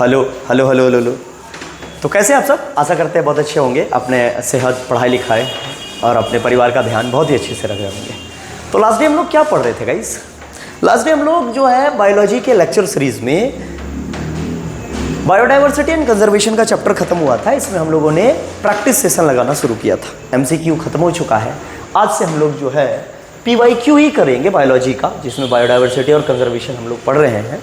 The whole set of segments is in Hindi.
Hello hello hello hello hello. तो कैसे आप सब? आशा करते हैं बहुत अच्छे होंगे, अपने सेहत, पढ़ाई लिखाई और अपने परिवार का ध्यान बहुत ही अच्छे से रख रहे होंगे। तो लास्ट डे हम लोग क्या पढ़ रहे थे गाइस? लास्ट डे हम लोग जो है बायोलॉजी के लेक्चर सीरीज में बायोडाइवर्सिटी एंड कंजर्वेशन का चैप्टर खत्म हुआ था। इसमें हम लोगों ने प्रैक्टिस सेशन लगाना शुरू किया था। एमसीक्यू खत्म हो चुका है। आज से हम लोग जो है पीवाईक्यू ही करेंगे बायोलॉजी का, जिसमें बायोडाइवर्सिटी और कंजर्वेशन हम लोग पढ़ रहे हैं।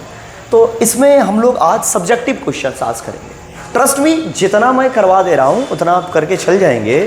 तो इसमें हम लोग आज सब्जेक्टिव क्वेश्चंस आज करेंगे। ट्रस्ट मी, जितना मैं करवा दे रहा हूँ उतना आप करके चल जाएंगे।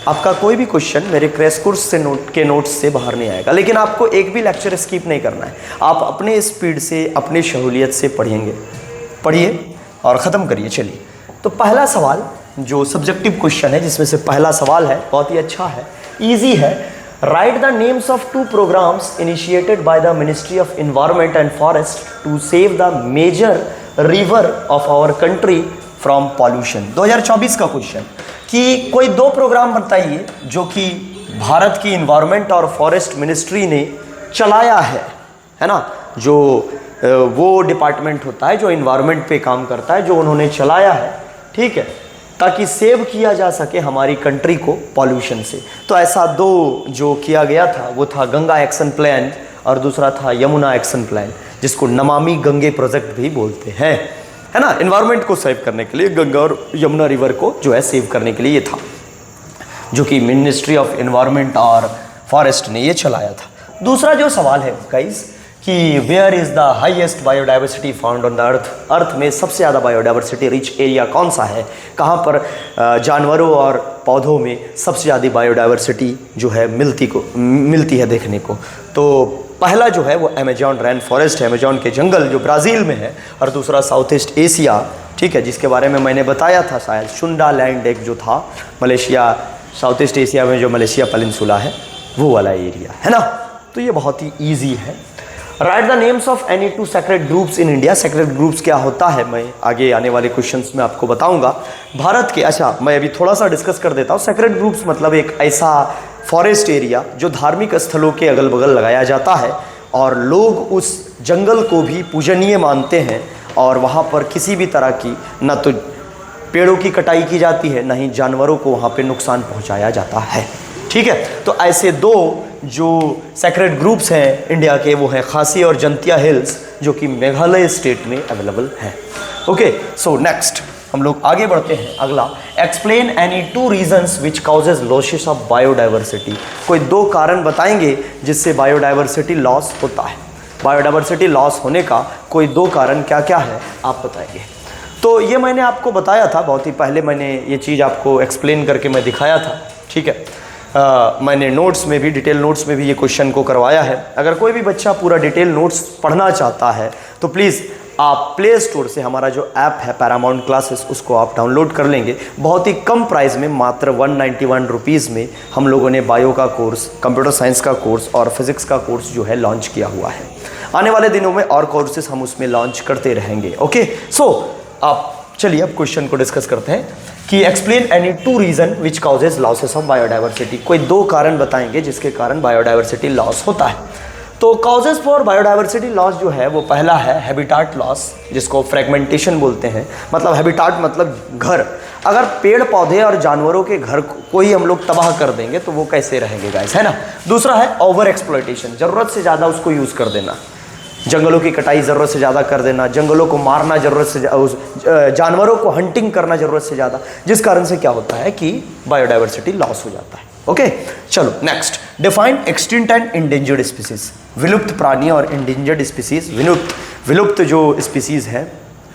आपका कोई भी क्वेश्चन मेरे क्रैश कोर्स से नोट्स से बाहर नहीं आएगा। लेकिन आपको एक भी लेक्चर स्किप नहीं करना है। आप अपने स्पीड से, अपनी सहूलियत से पढ़िए और ख़त्म करिए। चलिए, तो पहला सवाल जो सब्जेक्टिव क्वेश्चन है, जिसमें से पहला सवाल है बहुत ही अच्छा है, ईजी है। Right the names of 2 programs initiated by the ministry of environment and forest to save the major river of our country from pollution. 2024 का क्वेश्चन कि कोई 2 प्रोग्राम बताइए जो कि भारत की एनवायरनमेंट और फॉरेस्ट मिनिस्ट्री ने चलाया है ना, जो वो डिपार्टमेंट होता है जो एनवायरनमेंट पे काम करता है, जो उन्होंने चलाया है, ठीक है, ताकि सेव किया जा सके हमारी कंट्री को पॉल्यूशन से। तो ऐसा 2 जो किया गया था वो था गंगा एक्शन प्लान और दूसरा था यमुना एक्शन प्लान, जिसको नमामि गंगे प्रोजेक्ट भी बोलते हैं, है ना। एनवायरनमेंट को सेव करने के लिए गंगा और यमुना रिवर को जो है सेव करने के लिए ये था, जो कि मिनिस्ट्री ऑफ एनवायरनमेंट और फॉरेस्ट ने ये चलाया था। दूसरा जो सवाल है गाइस कि where is the highest biodiversity found on the earth. Earth में सबसे ज़्यादा बायोडाइवर्सिटी रिच एरिया कौन सा है? कहाँ पर जानवरों और पौधों में सबसे ज़्यादा बायोडाइवर्सिटी जो है मिलती है देखने को? तो पहला जो है वो अमेजॉन रेन फॉरेस्ट है, अमेजॉन के जंगल जो ब्राज़ील में है, और दूसरा साउथ ईस्ट एशिया, ठीक है, जिसके बारे में मैंने बताया था शायद, शुंडा लैंड एक जो था मलेशिया, साउथ ईस्ट एशिया में जो मलेशिया पेनिनसुला है वो वाला एरिया है ना। तो ये बहुत ही ईजी है। Right the names of any 2 sacred groves in India. Sacred groves क्या होता है मैं आगे आने वाले क्वेश्चंस में आपको बताऊंगा। भारत के, अच्छा मैं अभी थोड़ा सा डिस्कस कर देता हूँ। सेक्रेट ग्रुप्स मतलब एक ऐसा फॉरेस्ट एरिया जो धार्मिक स्थलों के अगल बगल लगाया जाता है और लोग उस जंगल को भी पूजनीय मानते हैं, और वहाँ पर किसी भी तरह की न तो पेड़ों की कटाई की जाती है, न ही जानवरों को वहाँ पर नुकसान पहुँचाया जाता है, ठीक है। तो ऐसे 2 जो सेक्रेट ग्रुप्स हैं इंडिया के वो हैं खासी और जंतिया हिल्स, जो कि मेघालय स्टेट में अवेलेबल हैं। ओके, सो नेक्स्ट हम लोग आगे बढ़ते हैं। अगला, explain any 2 reasons which causes losses of biodiversity. कोई 2 कारण बताएंगे जिससे बायोडाइवर्सिटी लॉस होता है। बायोडाइवर्सिटी लॉस होने का कोई 2 कारण क्या क्या है आप बताएंगे। तो ये मैंने आपको बताया था बहुत ही पहले, मैंने ये चीज़ आपको एक्सप्लेन करके मैं दिखाया था, ठीक है। मैंने नोट्स में भी, डिटेल नोट्स में भी ये क्वेश्चन को करवाया है। अगर कोई भी बच्चा पूरा डिटेल नोट्स पढ़ना चाहता है तो प्लीज़ आप प्ले स्टोर से हमारा जो ऐप है पैरामाउंट क्लासेस, उसको आप डाउनलोड कर लेंगे। बहुत ही कम प्राइस में, मात्र 191 रुपीज़ में हम लोगों ने बायो का कोर्स, कंप्यूटर साइंस का कोर्स और फिज़िक्स का कोर्स जो है लॉन्च किया हुआ है। आने वाले दिनों में और कोर्सेज हम उसमें लॉन्च करते रहेंगे। ओके, सो आप चलिए अब क्वेश्चन को डिस्कस करते हैं कि explain any 2 reason which causes losses of biodiversity. कोई 2 कारण बताएंगे जिसके कारण बायोडाइवर्सिटी लॉस होता है। तो काउजेज फॉर बायोडाइवर्सिटी लॉस जो है वो पहला है हैबिटाट लॉस, जिसको फ्रेगमेंटेशन बोलते हैं। मतलब हैबिटाट मतलब घर। अगर पेड़ पौधे और जानवरों के घर को ही हम लोग तबाह कर देंगे तो वो कैसे रहेंगे गाइस, है ना। दूसरा है ओवर एक्सप्लॉयटेशन, ज़रूरत से ज़्यादा उसको यूज़ कर देना, जंगलों की कटाई ज़रूरत से ज़्यादा कर देना, जंगलों को मारना ज़रूरत से, जानवरों को हंटिंग करना ज़रूरत से ज़्यादा, जिस कारण से क्या होता है कि बायोडाइवर्सिटी लॉस हो जाता है। ओके, चलो next, define extinct and endangered species. विलुप्त प्राणी और इंडेंजर्ड स्पीसीज। विलुप्त जो स्पीसीज है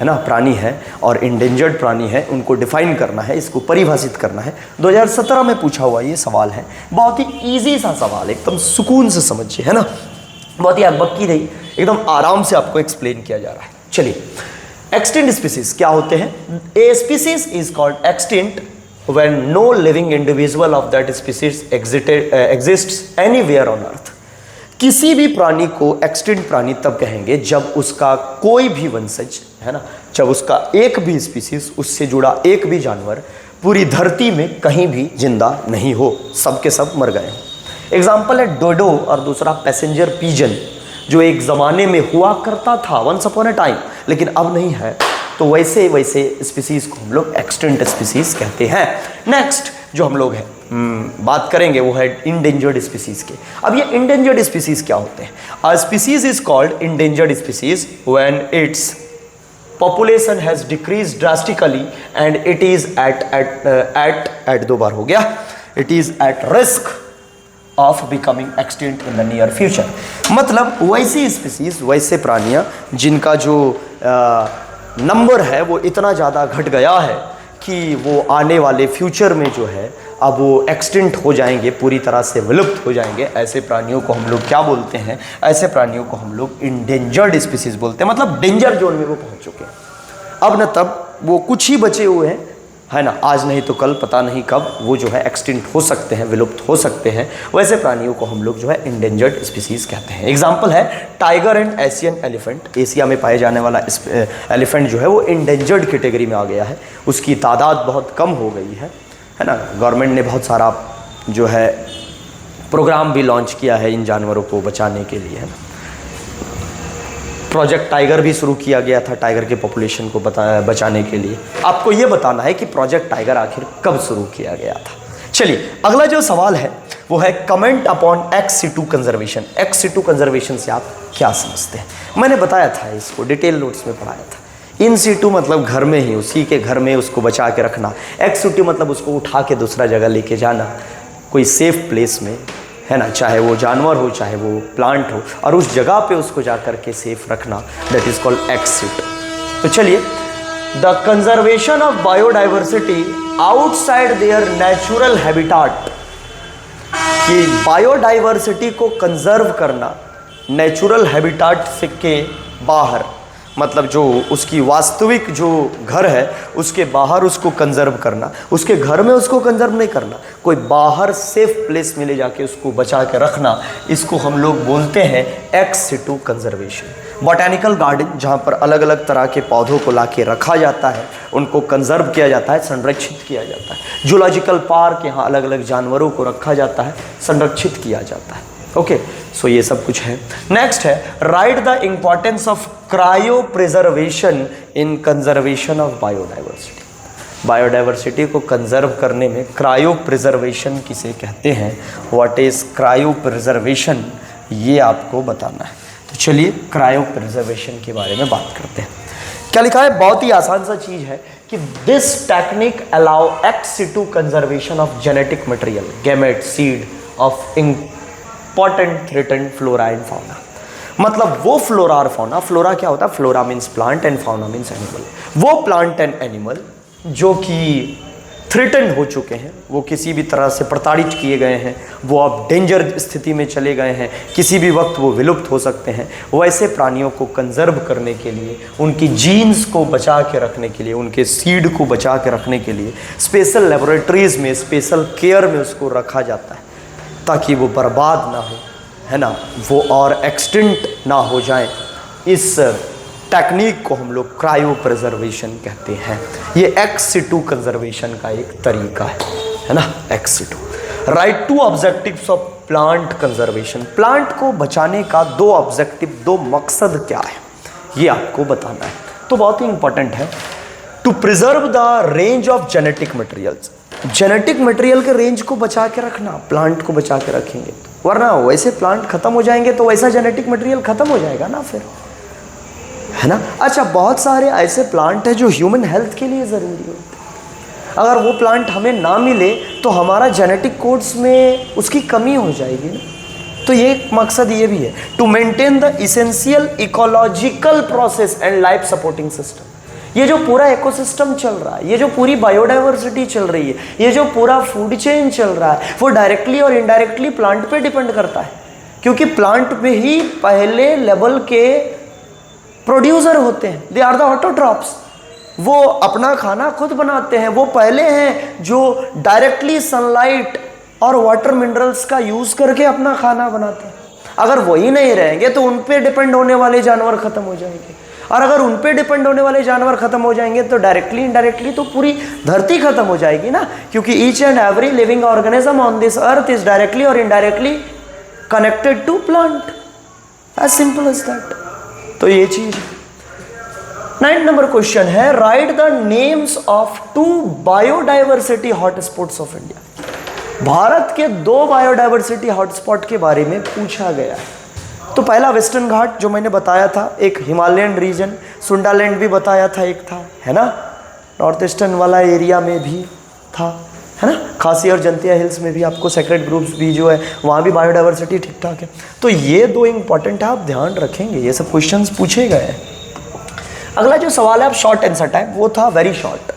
ना, प्राणी है, और इंडेंजर्ड प्राणी है, उनको डिफाइन करना है, इसको परिभाषित करना है। 2017 में पूछा हुआ ये सवाल है। बहुत ही ईजी सा सवाल, एकदम सुकून से समझिए, है ना। बहुत ही अकबकी नहीं, एकदम आराम से आपको एक्सप्लेन किया जा रहा है। चलिए, एक्सटिंक्ट स्पीसीज क्या होते हैं? A species is called extinct when no living individual of that species exists anywhere on earth. किसी भी प्राणी को एक्सटिंक्ट प्राणी तब कहेंगे जब उसका कोई भी वंशज, है ना, जब उसका एक भी स्पीसीज, उससे जुड़ा एक भी जानवर पूरी धरती में कहीं भी जिंदा नहीं हो, सब के सब मर गए हों। एग्जाम्पल है डोडो और दूसरा पैसेंजर पीजन, जो एक ज़माने में हुआ करता था, वंस अपॉन अ टाइम, लेकिन अब नहीं है। तो वैसे वैसे स्पीसीज को हम लोग एक्सटिंक्ट स्पीसीज कहते हैं। नेक्स्ट जो हम लोग हैं बात करेंगे वो है इंडेंजर्ड स्पीसीज के। अब ये इंडेंजर्ड स्पीसीज क्या होते हैं? A species is called endangered species when its population has decrease drastically and it is at 2 बार हो गया, it is at risk of becoming extinct in the near future. मतलब वैसी स्पीसीज, वैसे प्राणियां जिनका जो नंबर है वो इतना ज़्यादा घट गया है कि वो आने वाले फ्यूचर में जो है अब वो एक्सटिंक्ट हो जाएंगे, पूरी तरह से विलुप्त हो जाएंगे। ऐसे प्राणियों को हम लोग क्या बोलते हैं? ऐसे प्राणियों को हम लोग इंडेंजर्ड स्पीसीज बोलते हैं, मतलब डेंजर जोन में वो पहुंच चुके हैं। अब न तब वो कुछ ही बचे हुए हैं, है ना, आज नहीं तो कल, पता नहीं कब वो जो है एक्सटिंक्ट हो सकते हैं, विलुप्त हो सकते हैं। वैसे प्राणियों को हम लोग जो है इंडेंजर्ड स्पीसीज कहते हैं। एग्जाम्पल है tiger and Asian elephant. Asia में पाए जाने वाला एलिफेंट जो है वो इंडेंजर्ड कैटेगरी में आ गया है, उसकी तादाद बहुत कम हो गई है ना। गवर्नमेंट ने बहुत सारा जो है प्रोग्राम भी लॉन्च किया है इन जानवरों को बचाने के लिए, है ना। प्रोजेक्ट टाइगर भी शुरू किया गया था टाइगर के पॉपुलेशन को बचाने के लिए। आपको ये बताना है कि प्रोजेक्ट टाइगर आखिर कब शुरू किया गया था। चलिए अगला जो सवाल है वो है comment upon ex situ conservation. Ex situ conservation से आप क्या समझते हैं? मैंने बताया था, इसको डिटेल नोट्स में पढ़ाया था। इन सिटू मतलब घर में ही, उसी के घर में उसको बचा के रखना। एक्स सिटू मतलब उसको उठा के दूसरा जगह लेके जाना, कोई सेफ प्लेस में, है ना, चाहे वो जानवर हो चाहे वो प्लांट हो, और उस जगह पे उसको जा कर के सेफ रखना, that is called ex situ. तो चलिए, the conservation of biodiversity outside there natural habitat, कि बायोडाइवर्सिटी को कंजर्व करना नेचुरल हैबिटाट से के बाहर, मतलब जो उसकी वास्तविक जो घर है उसके बाहर उसको कंजर्व करना, उसके घर में उसको कंजर्व नहीं करना, कोई बाहर सेफ प्लेस में ले जाके उसको बचा के रखना, इसको हम लोग बोलते हैं ex situ conservation. Botanical garden जहाँ पर अलग अलग तरह के पौधों को लाके रखा जाता है, उनको कंजर्व किया जाता है, संरक्षित किया जाता है। जूलॉजिकल पार्क, यहाँ अलग अलग जानवरों को रखा जाता है, संरक्षित किया जाता है। ओके, सो ये सब कुछ है। नेक्स्ट है right the importance of cryo preservation in conservation of biodiversity. Biodiversity को कंजर्व करने में क्रायो प्रिजर्वेशन किसे कहते हैं? व्हाट इज क्रायो प्रिजर्वेशन, ये आपको बताना है। तो चलिए क्रायो प्रिजर्वेशन के बारे में बात करते हैं। क्या लिखा है? बहुत ही आसान सा चीज है कि this technique allow ex situ conservation of genetic material, gamete, seed of important threatened flora and fauna. मतलब वो फ्लोरा और फाउना, फ्लोरा क्या होता है? Flora means plant and fauna means animal. वो प्लांट एंड एनिमल जो कि थ्रेटन्ड हो चुके हैं, वो किसी भी तरह से प्रताड़ित किए गए हैं, वो अब डेंजर स्थिति में चले गए हैं, किसी भी वक्त वो विलुप्त हो सकते हैं, वैसे प्राणियों को कंजर्व करने के लिए, उनकी जीन्स को बचा के रखने के लिए, उनके सीड को बचा के रखने के लिए स्पेशल लेबोरेटरीज में, स्पेशल केयर में उसको रखा जाता है ताकि वो बर्बाद ना हो, है ना, वो और एक्सटिंक्ट ना हो जाए। इस टेक्निक को हम लोग क्रायो प्रिजर्वेशन कहते हैं। ये एक्स सिटू कंजर्वेशन का एक तरीका है ना, ex situ. Right to objectives of plant conservation. Plant को बचाने का 2 ऑब्जेक्टिव, 2 मकसद क्या है, ये आपको बताना है। तो बहुत ही इंपॉर्टेंट है to preserve the range of genetic materials. Genetic material के रेंज को बचा के रखना, प्लांट को बचा के रखेंगे, वरना वैसे प्लांट खत्म हो जाएंगे तो वैसा जेनेटिक मटेरियल खत्म हो जाएगा ना फिर, है ना। अच्छा, बहुत सारे ऐसे प्लांट हैं जो ह्यूमन हेल्थ के लिए ज़रूरी होते हैं। अगर वो प्लांट हमें ना मिले तो हमारा जेनेटिक कोड्स में उसकी कमी हो जाएगी ना। तो ये मकसद ये भी है to maintain the essential ecological process and life supporting system. ये जो पूरा इकोसिस्टम चल रहा है, ये जो पूरी बायोडाइवर्सिटी चल रही है, ये जो पूरा फूड चेन चल रहा है, वो डायरेक्टली और इनडायरेक्टली प्लांट पे डिपेंड करता है, क्योंकि प्लांट पे ही पहले लेवल के प्रोड्यूसर होते हैं। They are the autotrophs. वो अपना खाना खुद बनाते हैं, वो पहले हैं जो डायरेक्टली सनलाइट और वाटर मिनरल्स का यूज़ करके अपना खाना बनाते हैं। अगर वही नहीं रहेंगे तो उन पे डिपेंड होने वाले जानवर खत्म हो जाएंगे, और अगर उन पे डिपेंड होने वाले जानवर खत्म हो जाएंगे तो डायरेक्टली इनडायरेक्टली तो पूरी धरती खत्म हो जाएगी ना, क्योंकि each and every living organism on this earth is directly और indirectly connected to plant, as simple as that. तो ये चीज 9 नंबर क्वेश्चन है, right the names of 2 biodiversity hotspots of India. Bharat के 2 बायोडाइवर्सिटी हॉटस्पॉट के बारे में पूछा गया है। तो पहला वेस्टर्न घाट जो मैंने बताया था, एक हिमालयन रीजन, सुंडालैंड भी बताया था, एक था, है ना, नॉर्थ ईस्टर्न वाला एरिया में भी था, है ना, खासी और जंतिया हिल्स में भी आपको सेक्रेट ग्रुप्स भी जो है वहाँ भी बायोडाइवर्सिटी ठीक ठाक है। तो ये 2 इंपॉर्टेंट है, आप ध्यान रखेंगे, ये सब क्वेश्चंस पूछे गए हैं। अगला जो सवाल है आप शॉर्ट आंसर टाइप, वो था वेरी शॉर्ट,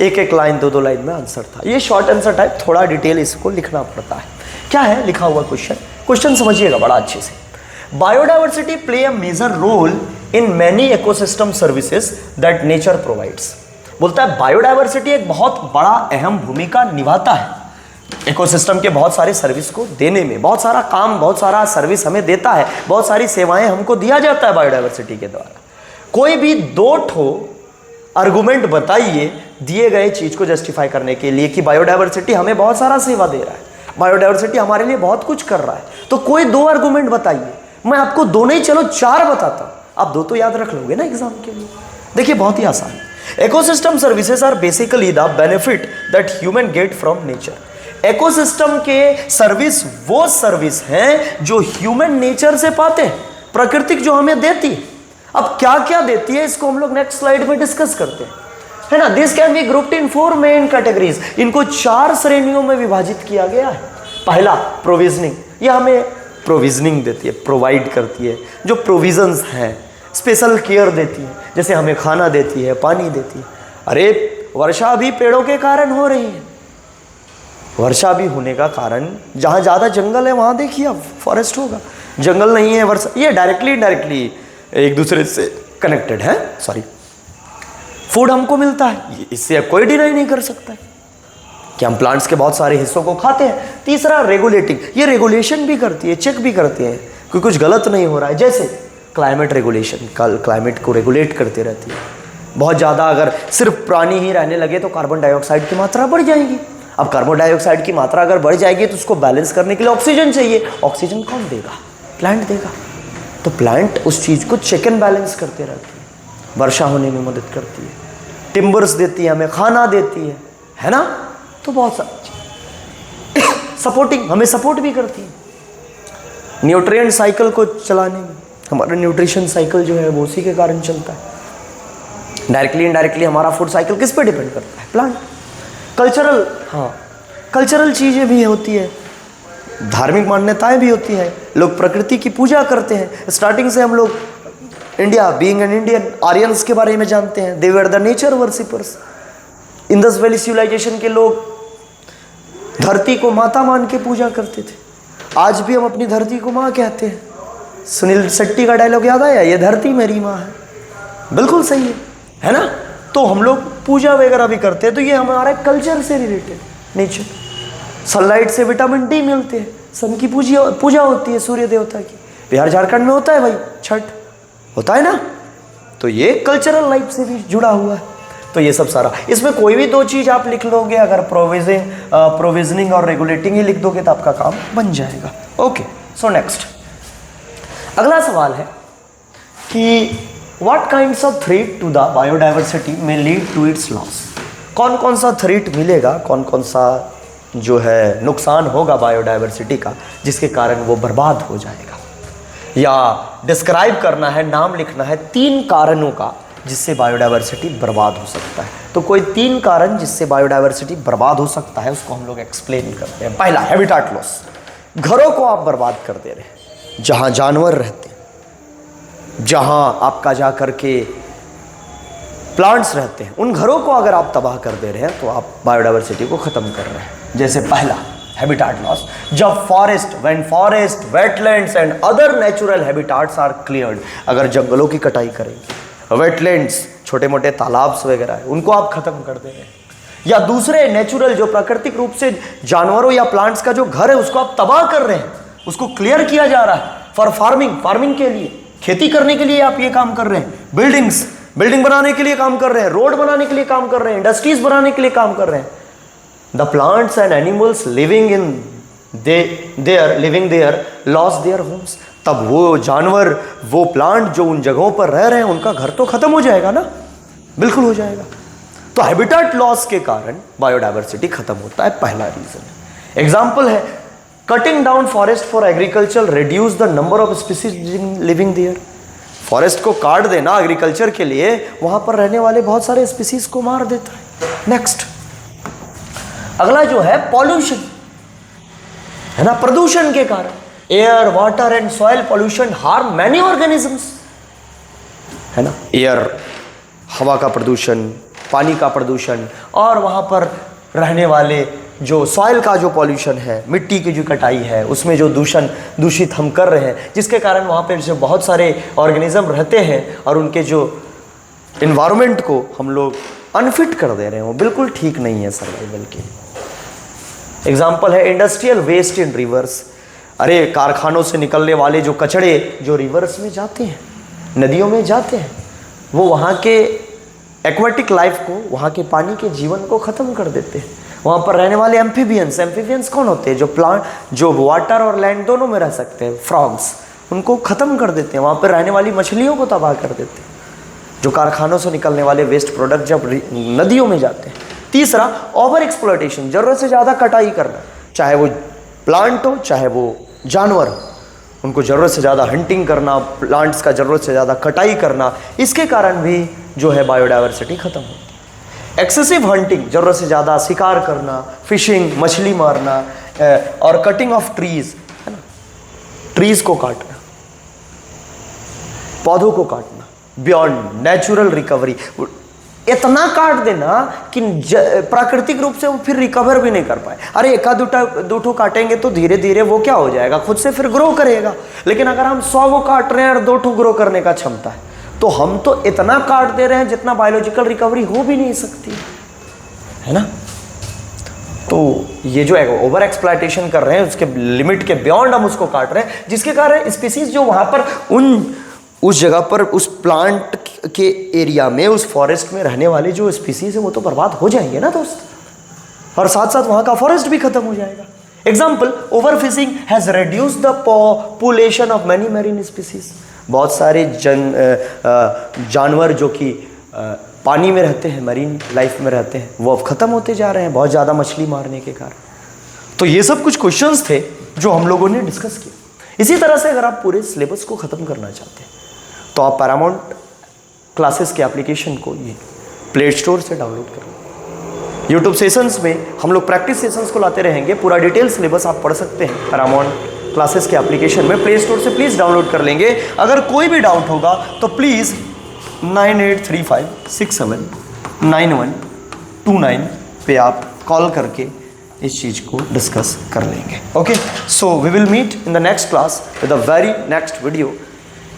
एक लाइन 2 लाइन में आंसर था। ये शॉर्ट आंसर टाइप थोड़ा डिटेल इसको लिखना पड़ता है। क्या है लिखा हुआ क्वेश्चन समझिएगा बड़ा अच्छे से। Biodiversity play a major role in many ecosystem services that nature provides. बोलता है बायोडाइवर्सिटी एक बहुत बड़ा अहम भूमिका निभाता है इकोसिस्टम के बहुत सारे सर्विस को देने में, बहुत सारा काम, बहुत सारा सर्विस हमें देता है, बहुत सारी सेवाएं हमको दिया जाता है बायोडाइवर्सिटी के द्वारा। कोई भी 2 ठो आर्गुमेंट बताइए दिए गए चीज को जस्टिफाई करने के लिए कि बायोडाइवर्सिटी हमें बहुत सारा सेवा दे रहा है, बायोडाइवर्सिटी हमारे लिए बहुत कुछ कर रहा है। तो कोई 2 आर्गुमेंट बताइए। मैं आपको 2 नहीं, चलो 4 बताता हूं, आप 2 तो याद रख लोगे ना एग्जाम के लिए। देखिए बहुत ही आसान है। Ecosystem services are basically the benefit that human get from nature. Ecosystem के सर्विस वो सर्विस हैं जो ह्यूमन नेचर से पाते हैं, प्रकृति जो हमें देती है। अब क्या क्या देती है इसको हम लोग नेक्स्ट स्लाइड में डिस्कस करते हैं, है ना। This can be grouped in 4 main categories. इनको 4 श्रेणियों में विभाजित किया गया है। पहला प्रोविजनिंग, ये हमें प्रोविजनिंग देती है, प्रोवाइड करती है, जो प्रोविजंस हैं, स्पेशल केयर देती है, जैसे हमें खाना देती है, पानी देती है। अरे वर्षा भी पेड़ों के कारण हो रही है, वर्षा भी होने का कारण, जहाँ ज़्यादा जंगल है वहाँ देखिए आप फॉरेस्ट होगा, जंगल नहीं है वर्षा, ये डायरेक्टली इनडायरेक्टली एक दूसरे से कनेक्टेड है। सॉरी, फूड हमको मिलता है, इससे कोई डिनाई नहीं कर सकता है कि हम प्लांट्स के बहुत सारे हिस्सों को खाते हैं। तीसरा रेगुलेटिंग, ये रेगुलेशन भी करती है, चेक भी करती है कि कुछ गलत नहीं हो रहा है। जैसे क्लाइमेट रेगुलेशन, क्लाइमेट को रेगुलेट करती रहती है। बहुत ज़्यादा अगर सिर्फ प्राणी ही रहने लगे तो कार्बन डाइऑक्साइड की मात्रा बढ़ जाएगी। अब कार्बन डाइऑक्साइड की मात्रा अगर बढ़ जाएगी तो उसको बैलेंस करने के लिए ऑक्सीजन चाहिए। ऑक्सीजन कौन देगा? प्लांट देगा। तो प्लांट उस चीज़ को चेक एंड बैलेंस करते रहती है, वर्षा होने में मदद करती है, टिम्बर्स देती है, हमें खाना देती है ना। तो बहुत सारी सपोर्टिंग, हमें सपोर्ट भी करती है न्यूट्रिएंट साइकिल को चलाने में। हमारा न्यूट्रिशन साइकिल जो है वो उसी के कारण चलता है। डायरेक्टली इनडायरेक्टली हमारा फूड साइकिल किस पे डिपेंड करता है? प्लांट। कल्चरल, हाँ कल्चरल चीज़ें भी होती है, धार्मिक मान्यताएं भी होती हैं, लोग प्रकृति की पूजा करते हैं। स्टार्टिंग से हम लोग India, being an Indian, Aryans के बारे में जानते हैं। They were the nature worshippers. Indus valley civilisation के लोग धरती को माता मान के पूजा करते थे। आज भी हम अपनी धरती को माँ कहते हैं। सुनील शेट्टी का डायलॉग याद आया, ये धरती मेरी माँ है। बिल्कुल सही है ना। तो हम लोग पूजा वगैरह भी करते हैं, तो ये हमारे कल्चर से रिलेटेड, नेचर। सनलाइट से विटामिन डी मिलते हैं, सन की पूजा होती है, सूर्य देवता की। बिहार झारखंड में होता है भाई छठ, होता है ना। तो ये कल्चरल लाइफ से भी जुड़ा हुआ है। तो ये सब सारा, इसमें कोई भी 2 चीज़ आप लिख लोगे, अगर प्रोविजनिंग और रेगुलेटिंग ही लिख दोगे तो आपका काम बन जाएगा। ओके, सो नेक्स्ट अगला सवाल है कि what kinds of threat to the biodiversity में लीड टू इट्स लॉस। कौन कौन सा थ्रेट मिलेगा, कौन कौन सा जो है नुकसान होगा बायोडाइवर्सिटी का, जिसके कारण वो बर्बाद हो जाएगा। या डिस्क्राइब करना है, नाम लिखना है 3 कारणों का जिससे बायोडाइवर्सिटी बर्बाद हो सकता है। तो कोई 3 कारण जिससे बायोडाइवर्सिटी बर्बाद हो सकता है उसको हम लोग एक्सप्लेन करते हैं। पहला, हैबिटाट लॉस। घरों को आप बर्बाद कर दे रहे हैं, जहाँ जानवर रहते हैं, जहाँ आपका जा करके प्लांट्स रहते हैं, उन घरों को अगर आप तबाह कर दे रहे हैं तो आप बायोडाइवर्सिटी को ख़त्म कर रहे हैं। जैसे पहला हैबिटाट लॉस, जब forest, wetlands and other natural habitats are cleared. अगर जंगलों की कटाई करेंगे, वेटलैंड्स, छोटे मोटे तालाब्स वगैरह है, उनको आप खत्म कर दे रहे हैं। या दूसरे नेचुरल जो प्राकृतिक रूप से जानवरों या प्लांट्स का जो घर है उसको आप तबाह कर रहे हैं, उसको क्लियर किया जा रहा है फॉर फार्मिंग के लिए, खेती करने के लिए आप ये काम कर रहे हैं। बिल्डिंग बनाने के लिए काम कर रहे हैं, रोड बनाने के लिए काम कर रहे हैं, इंडस्ट्रीज बनाने के लिए काम कर रहे हैं। The plants and animals living there loss their homes. तब वो जानवर, वो प्लांट जो उन जगहों पर रह रहे हैं, उनका घर तो खत्म हो जाएगा ना। बिल्कुल हो जाएगा। तो हैबिटेट लॉस के कारण बायोडायवर्सिटी खत्म होता है, पहला रीजन। एग्जाम्पल है, cutting down forest for agriculture reduce the number of species living there. Forest को काट देना एग्रीकल्चर के लिए वहां पर रहने वाले बहुत सारे स्पीसीज को मार देता है। नेक्स्ट, अगला जो है पॉल्यूशन है ना, प्रदूषण के कारण air, water and soil pollution harm many organisms, है ना। एयर, हवा का प्रदूषण, पानी का प्रदूषण, और वहां पर रहने वाले जो सॉइल का जो पॉल्यूशन है, मिट्टी की जो कटाई है, उसमें जो दूषित हम कर रहे हैं, जिसके कारण वहाँ पे जो बहुत सारे ऑर्गेनिज्म रहते हैं और उनके जो इन्वायरमेंट को हम लोग अनफिट कर दे रहे हैं, वो बिल्कुल ठीक नहीं है सर्वाइवल के लिए। एग्जाम्पल है इंडस्ट्रियल वेस्ट इन रिवर्स। अरे कारखानों से निकलने वाले जो कचड़े जो रिवर्स में जाते हैं, नदियों में जाते हैं, वो वहाँ के एक्वेटिक लाइफ को, वहाँ के पानी के जीवन को ख़त्म कर देते हैं। वहाँ पर रहने वाले एम्फीबियंस कौन होते हैं? जो प्लांट, जो वाटर और लैंड दोनों में रह सकते हैं, फ्रॉग्स, उनको ख़त्म कर देते हैं। वहाँ पर रहने वाली मछलियों को तबाह कर देते हैं, जो कारखानों से निकलने वाले वेस्ट प्रोडक्ट जब नदियों में जाते हैं। तीसरा, ओवर एक्सप्लॉयटेशन, ज़रूरत से ज़्यादा कटाई करना, चाहे वो प्लांट हो चाहे वो जानवर हो, उनको ज़रूरत से ज़्यादा हंटिंग करना, प्लांट्स का ज़रूरत से ज़्यादा कटाई करना, इसके कारण भी जो है बायोडायवर्सिटी खत्म होती है। एक्सेसिव हंटिंग, ज़रूरत से ज़्यादा शिकार करना, फिशिंग, मछली मारना, और कटिंग ऑफ ट्रीज, है ना, ट्रीज को काटना, पौधों को काटना, बियॉन्ड नेचुरल रिकवरी, इतना काट देना कि प्राकृतिक रूप से वो फिर रिकवर भी नहीं कर पाए। अरे एक दो ठो काटेंगे तो धीरे धीरे वो क्या हो जाएगा, खुद से फिर ग्रो करेगा। लेकिन अगर हम 100 को काट रहे हैं और 2 ठो ग्रो करने का क्षमता है, तो हम तो इतना काट दे रहे हैं जितना बायोलॉजिकल रिकवरी हो भी नहीं सकती है ना। तो ये जो ओवर एक्सप्लॉयटेशन कर रहे हैं, उसके लिमिट के बियॉन्ड हम उसको काट रहे हैं, जिसके कारण स्पीसीज जो वहां पर उस जगह पर, उस प्लांट के एरिया में, उस फॉरेस्ट में रहने वाले जो स्पीसीज है वो तो बर्बाद हो जाएंगे ना दोस्त, और साथ साथ वहां का फॉरेस्ट भी खत्म हो जाएगा। Example, over fishing has reduced the population of many marine species. बहुत सारे जानवर जो कि पानी में रहते हैं, मरीन लाइफ में रहते हैं, वो अब खत्म होते जा रहे हैं बहुत ज़्यादा मछली मारने के कारण। तो ये सब कुछ क्वेश्चंस थे जो हम लोगों ने डिस्कस किए। इसी तरह से अगर आप पूरे सिलेबस को ख़त्म करना चाहते हैं तो आप पैरामाउंट क्लासेस के एप्लीकेशन को ये प्ले स्टोर से डाउनलोड करें। यूट्यूब सेशंस में हम लोग प्रैक्टिस सेशंस को लाते रहेंगे, पूरा डिटेल सिलेबस आप पढ़ सकते हैं पैरामाउंट क्लासेस के एप्लीकेशन में, प्ले स्टोर से प्लीज़ डाउनलोड कर लेंगे। अगर कोई भी डाउट होगा तो प्लीज़ 9835679129 पे आप कॉल करके इस चीज़ को डिस्कस कर लेंगे। Okay, so we will meet in the next class with the very next video.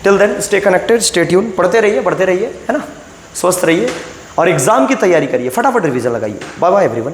Till then stay connected, stay tune, पढ़ते रहिए, बढ़ते रहिए, है ना, स्वस्थ रहिए और एग्जाम की तैयारी करिए, फटाफट रिवीजन लगाइए। Bye bye everyone.